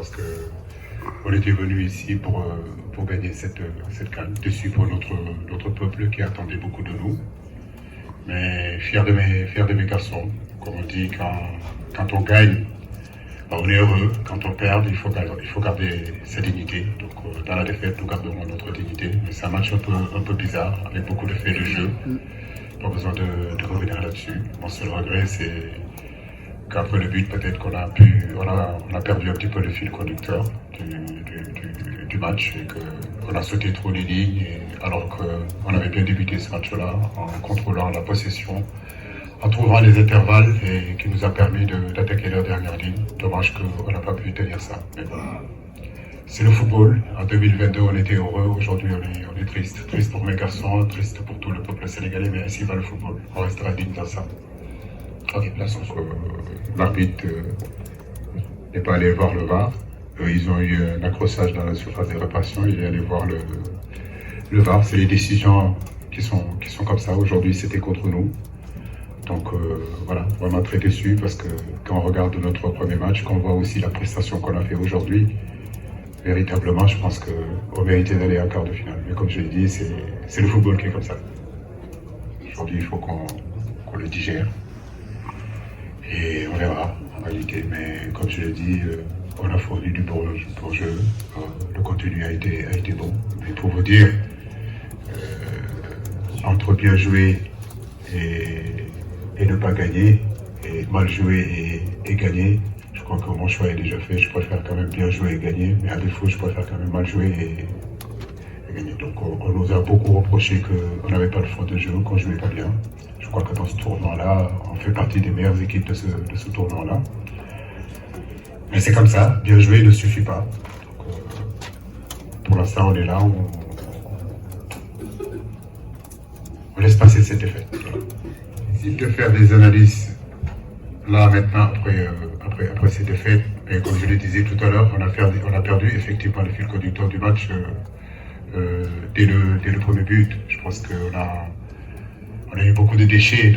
pense que on était venu ici pour gagner cette CAN. Déçu pour notre peuple qui attendait beaucoup de nous. Mais fier de mes garçons. Comme on dit, quand on gagne, on est heureux. Quand on perd, il faut garder sa dignité. Donc dans la défaite, nous garderons notre dignité. Mais c'est un match un peu bizarre, avec beaucoup de faits de jeu. Pas besoin de revenir là-dessus. Mon seul regret, c'est qu'après le but, peut-être qu'on a perdu un petit peu le fil conducteur du match et qu'on a sauté trop les lignes, alors qu'on avait bien débuté ce match-là en contrôlant la possession, en trouvant les intervalles et qui nous a permis d'attaquer la dernière ligne. Dommage qu'on n'a pas pu tenir ça. Mais bon, c'est le football. En 2022, on était heureux. Aujourd'hui, on est triste. Triste pour mes garçons, triste pour tout le peuple sénégalais, mais ainsi va le football. On restera digne dans ça. Ok, là, l'arbitre n'est pas allé voir le VAR. Ils ont eu un accrochage dans la surface de réparation. Il est allé voir le VAR. C'est les décisions qui sont comme ça. Aujourd'hui, c'était contre nous. Donc voilà, vraiment très déçu parce que quand on regarde notre premier match, qu'on voit aussi la prestation qu'on a fait aujourd'hui, véritablement, je pense qu'on méritait d'aller en quart de finale. Mais comme je l'ai dit, c'est le football qui est comme ça. Aujourd'hui, il faut qu'on le digère. Et on verra en réalité. Mais comme je l'ai dit, on a fourni du bon jeu. Le contenu a été bon. Mais pour vous dire, entre bien jouer et ne pas gagner, et mal jouer et gagner, je crois que mon choix est déjà fait. Je préfère quand même bien jouer et gagner. Mais à défaut, je préfère quand même mal jouer et gagner. Donc on nous a beaucoup reproché qu'on n'avait pas le fond de jeu, qu'on ne jouait pas bien. Je crois que dans ce tournoi-là, on fait partie des meilleures équipes de ce tournoi-là. Mais c'est comme ça, bien jouer ne suffit pas. Donc, pour l'instant, on est là, on laisse passer cette défaite. Difficile de faire des analyses là maintenant après cette défaite. Mais comme je le disais tout à l'heure, on a perdu effectivement le fil conducteur du match dès le premier but. Je pense qu'on a eu beaucoup de déchets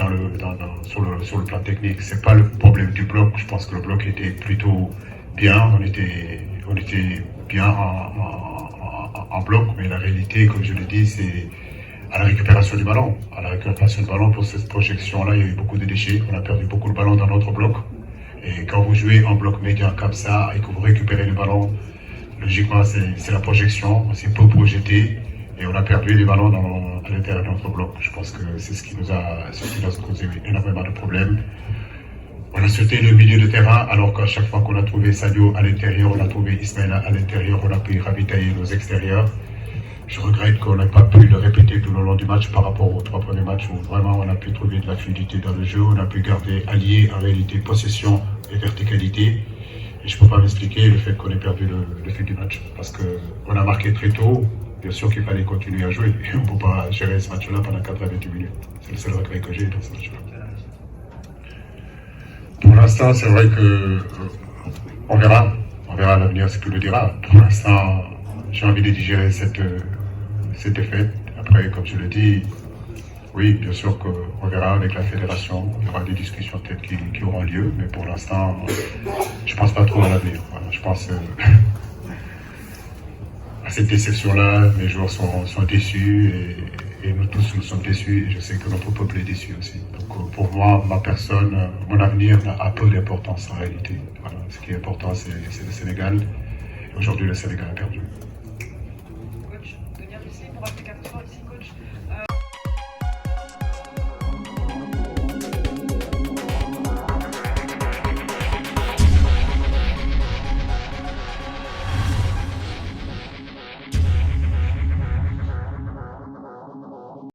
sur le plan technique. C'est pas le problème du bloc. Je pense que le bloc était plutôt bien. On était bien en bloc, mais la réalité, comme je l'ai dit, c'est à la récupération du ballon. À la récupération du ballon, pour cette projection-là, il y a eu beaucoup de déchets. On a perdu beaucoup de ballons dans notre bloc. Et quand vous jouez en bloc médian comme ça et que vous récupérez le ballon, logiquement, c'est la projection. C'est peu projeté. Et on a perdu les ballons à l'intérieur de notre bloc. Je pense que c'est ce qui nous a causé énormément de problèmes. On a sauté le milieu de terrain, alors qu'à chaque fois qu'on a trouvé Sadio à l'intérieur, on a trouvé Ismaïla à l'intérieur, on a pu ravitailler nos extérieurs. Je regrette qu'on n'ait pas pu le répéter tout le long du match par rapport aux 3 premiers matchs où vraiment on a pu trouver de la fluidité dans le jeu, on a pu garder allié en réalité possession et verticalité. Et je ne peux pas m'expliquer le fait qu'on ait perdu le fil du match. Parce qu'on a marqué très tôt. Bien sûr qu'il fallait continuer à jouer. On ne peut pas gérer ce match-là pendant 88 minutes. C'est le seul regret que j'ai dans ce match-là. Pour l'instant, c'est vrai que on verra l'avenir, ce qu'il le dira. Pour l'instant, j'ai envie de digérer cette défaite. Après, comme je le dis, oui, bien sûr qu'on verra avec la fédération. Il y aura des discussions peut-être qui auront lieu. Mais pour l'instant, je ne pense pas trop à l'avenir. Voilà, je pense à cette déception-là, les joueurs sont déçus et nous tous nous sommes déçus et je sais que notre peuple est déçu aussi. Donc pour moi, ma personne, mon avenir a peu d'importance en réalité. Voilà, ce qui est important, c'est le Sénégal. Et aujourd'hui, le Sénégal a perdu. Coach, venir ici pour appliquer ici, coach,